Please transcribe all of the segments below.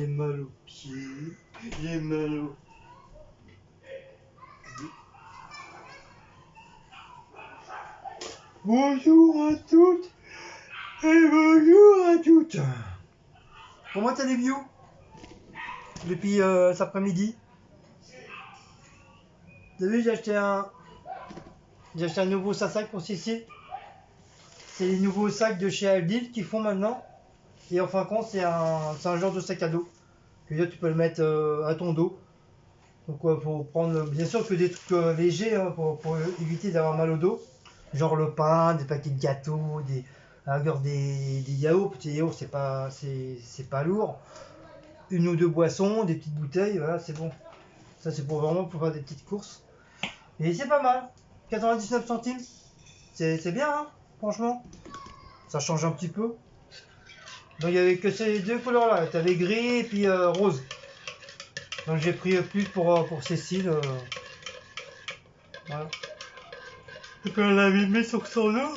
J'ai mal aux pieds. J'ai mal aux... Bonjour à toutes et bonjour à toutes. Comment allez-vous depuis cet après-midi? Vous avez vu, j'ai acheté un nouveau sac pour Cécile. C'est les nouveaux sacs de chez Aldi qu'ils font maintenant. Et en fin de compte, c'est un genre de sac à dos. Que là, tu peux le mettre à ton dos. Donc, faut prendre bien sûr que des trucs légers hein, pour éviter d'avoir mal au dos. Genre le pain, des paquets de gâteaux, à la rigueur des yaourts. Petits yaourts, c'est pas lourd. Une ou deux boissons, des petites bouteilles, voilà, c'est bon. Ça, c'est vraiment pour faire des petites courses. Et c'est pas mal. 99 centimes. C'est bien, hein, franchement. Ça change un petit peu. Donc il y avait que ces deux couleurs là. Tu avais gris et puis rose. Donc j'ai pris plus pour Cécile. Voilà. Et puis on l'avait mis sur son dos.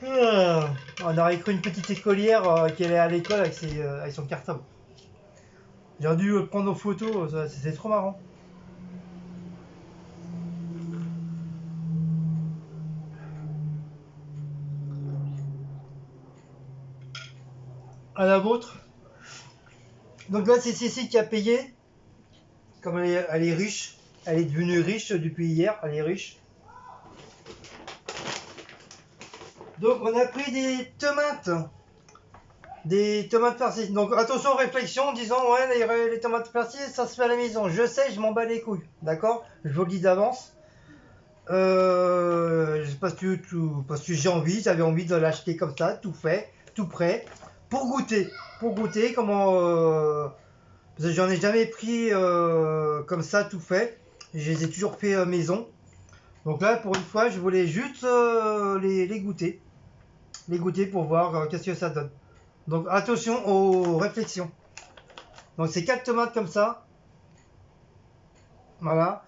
On aurait cru une petite écolière qui allait à l'école avec son cartable. J'ai dû le prendre en photo, c'était trop marrant. À la vôtre. Donc là c'est Cécile qui a payé. Comme elle est riche. Elle est devenue riche depuis hier, elle est riche. Donc on a pris des tomates. Des tomates farcies. Donc attention réflexion en disant ouais les tomates farcies ça se fait à la maison. Je sais, je m'en bats les couilles. D'accord? Je vous le dis d'avance. Parce que j'avais envie de l'acheter comme ça, tout fait, tout prêt. Pour goûter. Pour goûter comment. Parce que j'en ai jamais pris comme ça, tout fait. Je les ai toujours fait maison. Donc là, pour une fois, je voulais juste les goûter. Les goûter pour voir qu'est-ce que ça donne. Donc attention aux réflexions. Donc c'est 4 tomates comme ça. Voilà.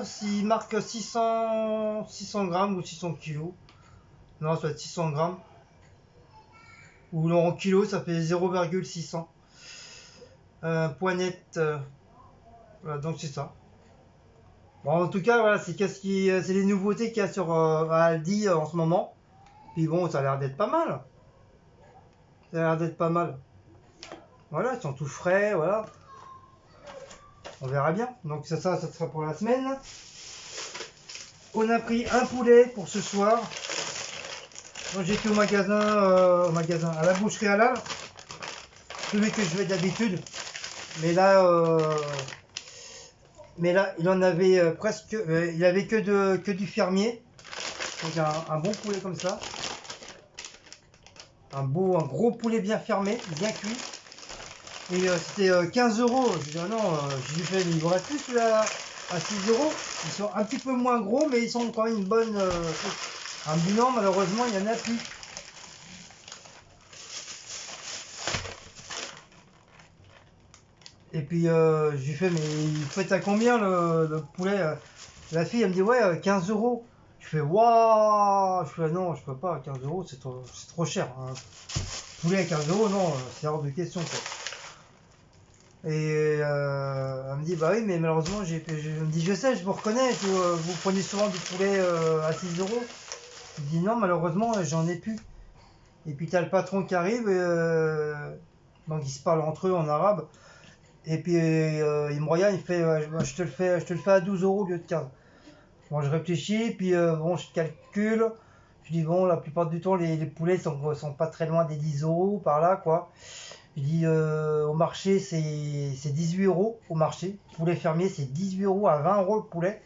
S'il marque 600 grammes ou 600 kilos. Non, ça va être 600 grammes. Ou non, en kilos, ça fait 0,600. Point net. Voilà, donc c'est ça. Bon, en tout cas, voilà, c'est les nouveautés qu'il y a sur Aldi en ce moment. Puis bon, ça a l'air d'être pas mal. Ça a l'air d'être pas mal. Voilà, ils sont tout frais, voilà. On verra bien. Donc ça sera pour la semaine. On a pris un poulet pour ce soir. Moi j'étais au magasin, à la boucherie halal. Celui que je vais d'habitude. Mais là, il en avait presque. Il avait que du fermier. Donc un bon poulet comme ça. Un gros poulet bien fermé, bien cuit. Et c'était 15 euros. Je dis ah non, j'ai dit il vous reste plus celui-là à 6 euros. Ils sont un petit peu moins gros, mais ils sont quand même une bonne. Un bilan, malheureusement, il n'y en a plus. Et puis je lui fais, mais il fait à combien le poulet La fille, elle me dit, ouais, 15 euros. Je fais, waouh. Je fais, non, je peux pas, 15 euros, c'est trop cher. Hein. Poulet à 15 euros, non, c'est hors de question. Quoi. Et elle me dit, bah oui, mais malheureusement, je me dis, je sais, je vous reconnais, vous prenez souvent du poulet à 6 euros. Je dis, non, malheureusement, j'en ai plus. Et puis, t'as le patron qui arrive, donc ils se parlent entre eux en arabe. Et puis, il me regarde, il fait, je te le fais à 12 euros au lieu de 15. Bon, je réfléchis, puis bon, je calcule. Je dis, bon, la plupart du temps, les poulets sont pas très loin des 10 euros par là, quoi. Je dis, au marché, c'est 18 euros au marché. Poulet fermier, c'est 18 euros à 20 euros le poulet.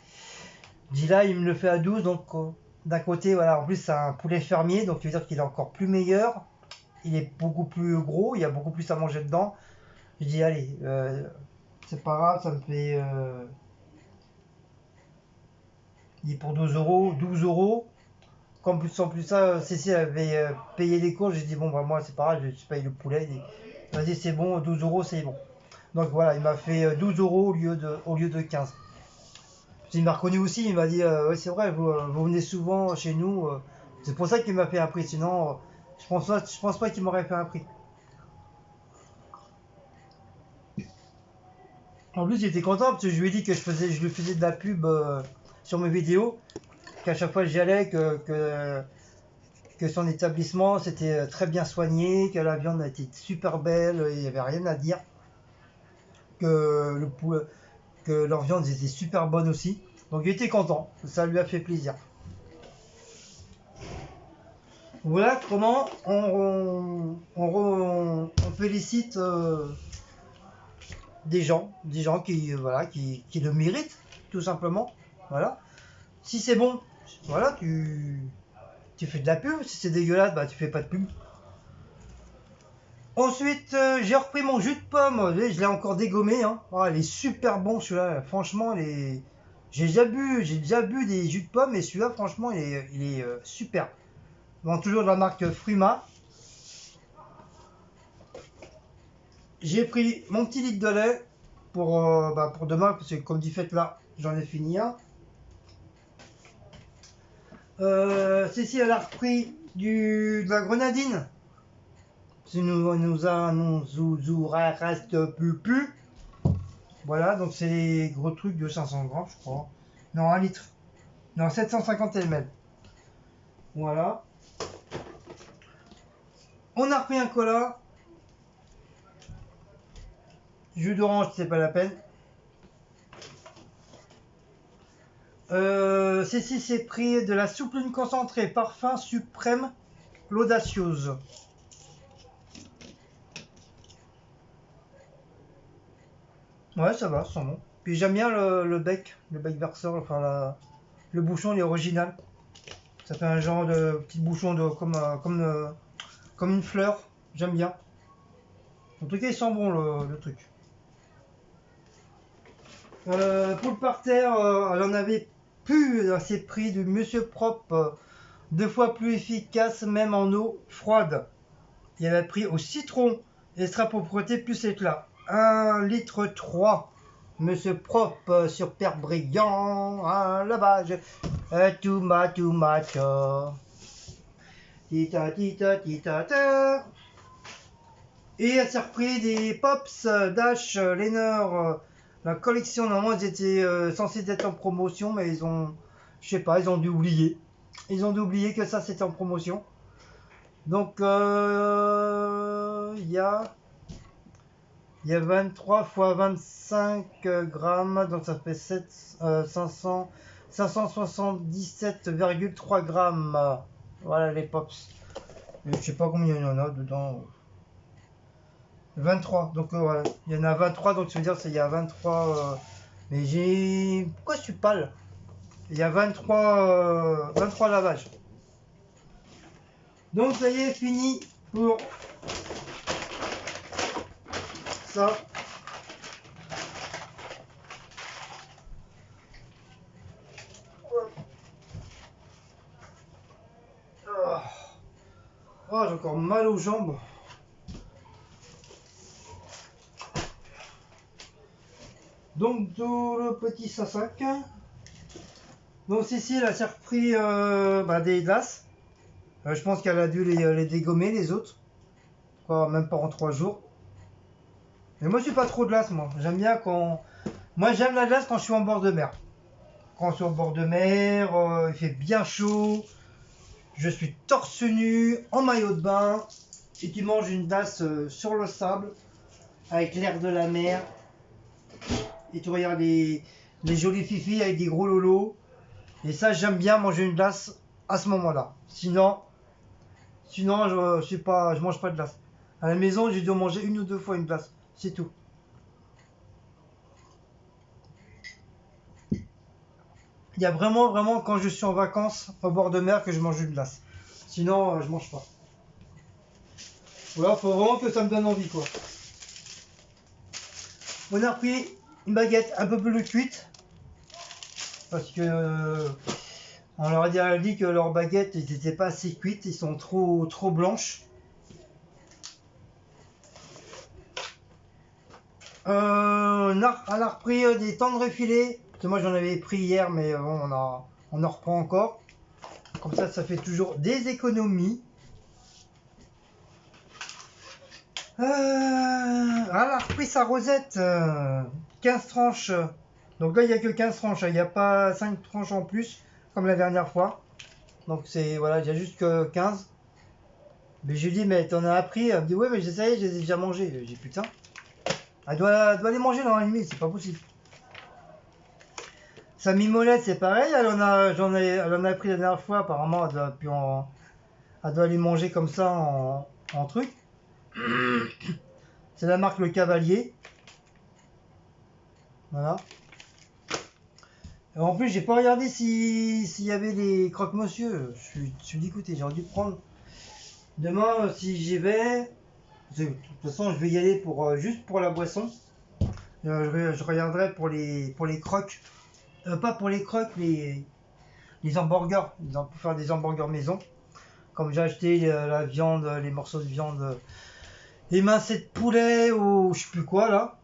Je dis là, il me le fait à 12, donc d'un côté, voilà, en plus, c'est un poulet fermier, donc ça veut dire qu'il est encore plus meilleur. Il est beaucoup plus gros, il y a beaucoup plus à manger dedans. Je dis, allez, c'est pas grave, ça me fait. Il est pour 12 euros, 12 euros. Comme plus en plus ça, Cécile avait payé les courses. J'ai dit, bon, bah, moi, c'est pas grave, je paye le poulet. Vas-y, c'est bon, 12 euros, c'est bon. Donc voilà, il m'a fait 12 euros au lieu de 15. Il m'a reconnu aussi, il m'a dit, ouais, c'est vrai, vous venez souvent chez nous. C'est pour ça qu'il m'a fait un prix. Sinon, Je pense pas qu'il m'aurait fait un prix. En plus, il était content parce que je lui ai dit que je lui faisais de la pub sur mes vidéos, qu'à chaque fois j'y allais, que son établissement c'était très bien soigné, que la viande était super belle, il n'y avait rien à dire, que que leur viande était super bonne aussi. Donc il était content, ça lui a fait plaisir. Voilà comment on félicite des gens qui, voilà, qui le méritent, tout simplement. Voilà. Si c'est bon, voilà, tu fais de la pub. Si c'est dégueulasse, bah tu fais pas de pub. Ensuite, j'ai repris mon jus de pomme. Je l'ai encore dégommé. Hein. Oh, il est super bon celui-là. Franchement, j'ai déjà bu des jus de pomme et celui-là, franchement, il est super. Bon, toujours de la marque Fruma. J'ai pris mon petit litre de lait pour demain, parce que comme du fait là, j'en ai fini un. Cécile, elle a repris de la grenadine. Si nous reste plus. Voilà, donc c'est les gros trucs de 500 grammes, je crois. Non, 1 litre. Non, 750 ml. Voilà. On a repris un cola. Jus d'orange, c'est pas la peine. Cécile s'est pris de la soupline concentrée parfum suprême l'audacieuse. Ouais, ça va, ça sent bon. Puis j'aime bien le bec verseur, enfin le bouchon, il est original. Ça fait un genre de petit bouchon comme une fleur. J'aime bien. En tout cas, il sent bon le truc. Pour le parterre, elle en avait plus à ses prix du Monsieur Propre, 2 fois plus efficace, même en eau froide. Il avait pris au citron, extra propreté plus éclat. 1 litre 3. Monsieur Propre sur terre brillant, un lavage. Tomato. Tita tita tita ta. Et elle s'est repris des Pops Dash Lenner. La collection, normalement, ils étaient censés être en promotion, mais ils ont, je sais pas, ils ont dû oublier. Ils ont dû oublier que ça c'était en promotion. Donc, il y a 23 fois 25 grammes, donc ça fait 577,3 grammes. Voilà les Pops. Et je sais pas combien il y en a dedans. 23, donc voilà. Il y en a 23, donc ça veut dire qu'il y a 23. Mais j'ai. Pourquoi je suis pâle? Il y a 23 lavages. Donc ça y est, fini pour ça. Oh, j'ai encore mal aux jambes. Donc tout le petit sac. Donc Cécile a s'est repris des glaces. Je pense qu'elle a dû les dégommer les autres. Quoi, même pas en 3 jours. Mais moi je suis pas trop de glace moi. J'aime bien quand. Moi j'aime la glace quand je suis en bord de mer. Quand je suis en bord de mer, il fait bien chaud. Je suis torse nu, en maillot de bain. Et tu manges une glace sur le sable. Avec l'air de la mer. Et tu regardes les jolies filles avec des gros lolos. Et ça, j'aime bien manger une glace à ce moment-là. Sinon je mange pas de glace. À la maison, j'ai dû en manger 1 ou 2 fois une glace. C'est tout. Il y a vraiment quand je suis en vacances au bord de mer que je mange une glace. Sinon, je mange pas. Voilà, faut vraiment que ça me donne envie quoi. On a pris une baguette un peu plus cuite. Parce que on leur a dit que leurs baguettes n'étaient pas assez cuites, ils sont trop blanches. On a repris des tendres filets. Moi j'en avais pris hier, mais bon, on en reprend encore. Comme ça fait toujours des économies. Elle a repris sa rosette. 15 tranches. Donc là, il n'y a que 15 tranches. Il n'y a pas 5 tranches en plus, comme la dernière fois. Donc c'est voilà, il y a juste que 15. Mais je lui dis, mais t'en as appris? Elle me dit, ouais, mais j'essaye, je les ai déjà mangés. J'ai dit, putain. Elle doit les manger dans la limite, c'est pas possible. Sa mimolette, c'est pareil. Elle en a pris la dernière fois. Apparemment, elle doit les manger comme ça en truc. C'est la marque Le Cavalier. Voilà. Et en plus, j'ai pas regardé s'il y avait les croque-monsieur. Je suis dégoûté. J'aurais dû prendre. Demain, si j'y vais, de toute façon, je vais y aller pour juste pour la boisson. Je regarderai pour les croques. Pas pour les croques, les hamburgers. Pour faire des hamburgers maison. Comme j'ai acheté la viande, les morceaux de viande émincés de poulet ou je sais plus quoi là.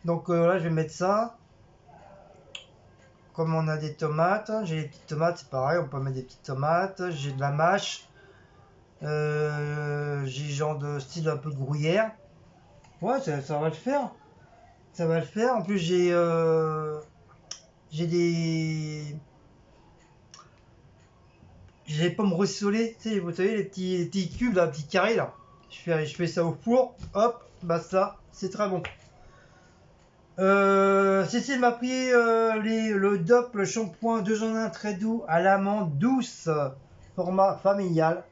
Donc là, je vais mettre ça. Comme on a des tomates, j'ai des petites tomates, c'est pareil, on peut mettre des petites tomates. J'ai de la mâche. J'ai genre de style un peu gruyère. Ouais, ça va le faire. Ça va le faire. En plus, j'ai des pommes rissolées. Tu sais, vous savez, les petits cubes, là, les petits carrés, là. Je fais ça au four. Hop, basta. C'est très bon. Cécile m'a pris le DOP, le shampoing 2 en 1 très doux à l'amande douce, format familial.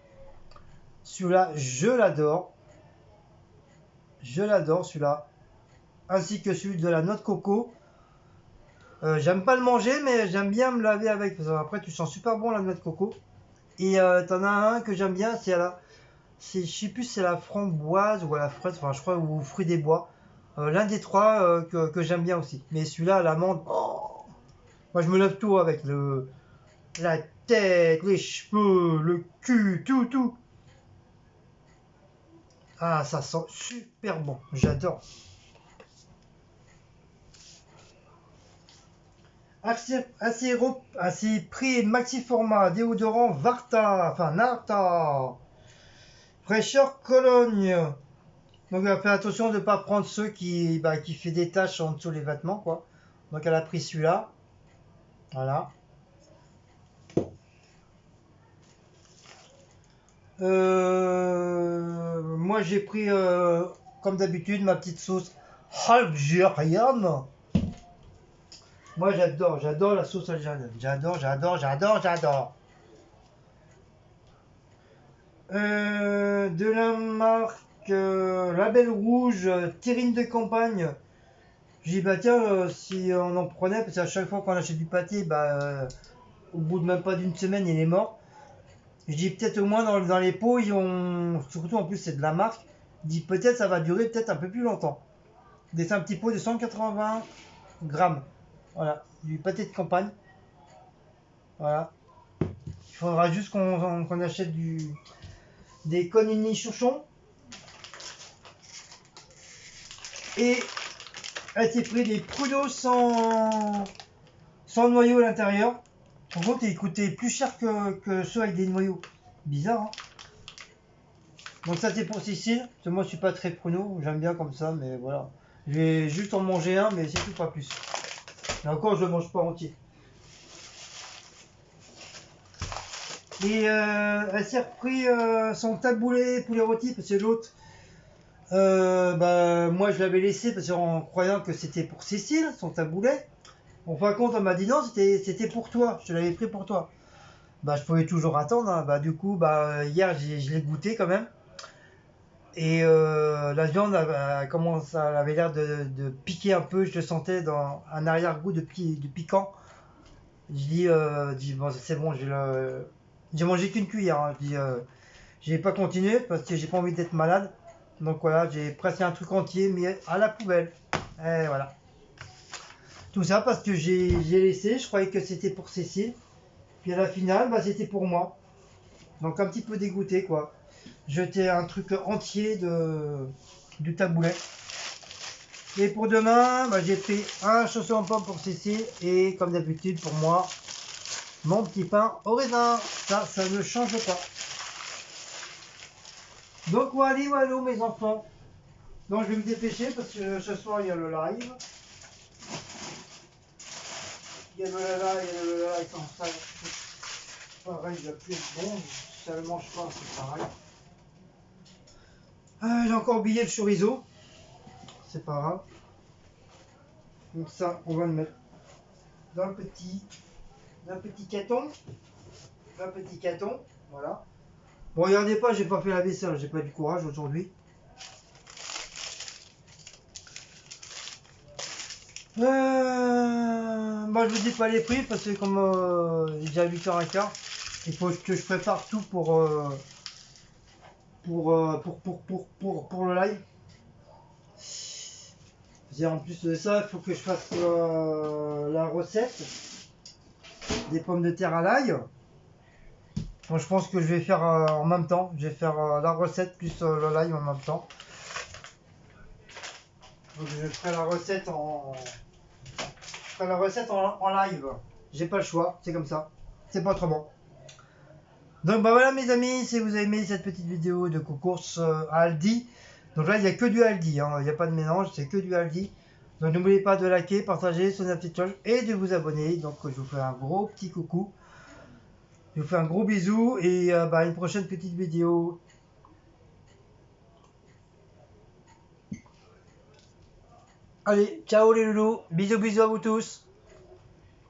Celui-là, je l'adore. Je l'adore, celui-là. Ainsi que celui de la noix de coco. J'aime pas le manger, mais j'aime bien me laver avec. Parce que après, tu sens super bon la noix de coco. Et t'en as un que j'aime bien, je sais plus si c'est la framboise ou la fraise, enfin je crois, ou fruit des bois. L'un des trois que j'aime bien aussi. Mais celui-là, l'amande, oh, moi je me lave tout avec la tête, les cheveux, le cul, tout. Ah, ça sent super bon, j'adore. Assez prix maxi format, déodorant Varta, enfin Narta, fraîcheur Cologne. Donc faire attention de ne pas prendre ceux qui fait des taches en dessous les vêtements quoi. Donc elle a pris celui-là. Voilà. Moi j'ai pris comme d'habitude ma petite sauce algérienne. Moi j'adore la sauce algérienne. J'adore. De la marque Label Rouge, terrine de campagne. J'ai dit bah tiens si on en prenait parce qu'à chaque fois qu'on achète du pâté au bout de même pas d'une semaine il est mort. Je dis peut-être au moins dans les pots surtout en plus c'est de la marque. Je dis peut-être ça va durer peut-être un peu plus longtemps. C'est un petit pot de 180 grammes. Voilà, du pâté de campagne. Voilà. Il faudra juste qu'on achète des conini chouchons. Et elle s'est pris des pruneaux sans noyau à l'intérieur. En gros, ils coûtaient plus cher que ceux avec des noyaux. Bizarre, hein. Donc ça c'est pour Cécile. Parce que moi je suis pas très pruneau, j'aime bien comme ça, mais voilà. Je vais juste en manger un, mais c'est tout, pas plus. Et encore, je le mange pas entier. Et elle s'est repris son taboulet poulet rôti, parce que l'autre, moi je l'avais laissé parce en croyant que c'était pour Cécile, son taboulet. En fin de compte, elle m'a dit non, c'était pour toi, je te l'avais pris pour toi. Bah je pouvais toujours attendre, hein. Bah du coup, hier je l'ai goûté quand même. Et la viande, elle avait l'air de piquer un peu, je le sentais dans un arrière-goût de piquant. Je dis bon, c'est bon, j'ai mangé qu'une cuillère, hein. J'ai pas continué parce que j'ai pas envie d'être malade. Donc voilà, j'ai presque un truc entier, mais à la poubelle. Et voilà. Tout ça parce que j'ai laissé, je croyais que c'était pour Cécile. Puis à la finale, c'était pour moi. Donc un petit peu dégoûté quoi. Jeter un truc entier du taboulet. Et pour demain, j'ai pris un chausson en pomme pour Cécile et comme d'habitude pour moi, mon petit pain au raisin. Ça ne change pas. Donc voilà, mes enfants. Donc je vais me dépêcher parce que ce soir il y a le live. Il y a le live sans ça. Pareil, il va plus être bon. Si ça le mange pas, c'est pareil. J'ai encore oublié le chorizo. C'est pas grave. Donc ça, on va le mettre dans le petit caton. Un petit caton. Voilà. Bon, regardez pas, j'ai pas fait la vaisselle. J'ai pas du courage aujourd'hui. Moi je vous dis pas les prix parce que comme il est déjà 8h15, il faut que je prépare tout pour le live. Et en plus de ça, il faut que je fasse la recette des pommes de terre à l'ail. Donc je pense que je vais faire en même temps. Je vais faire la recette plus le live en même temps. Donc je ferai la recette en live. J'ai pas le choix, c'est comme ça. C'est pas autrement. Donc bah voilà mes amis, si vous avez aimé cette petite vidéo de course à Aldi. Donc là il n'y a que du Aldi, hein. Il n'y a pas de mélange, c'est que du Aldi. Donc n'oubliez pas de liker, partager, sonner la petite cloche et de vous abonner. Donc je vous fais un gros petit coucou. Je vous fais un gros bisou et une prochaine petite vidéo. Allez, ciao les loulous, bisous bisous à vous tous.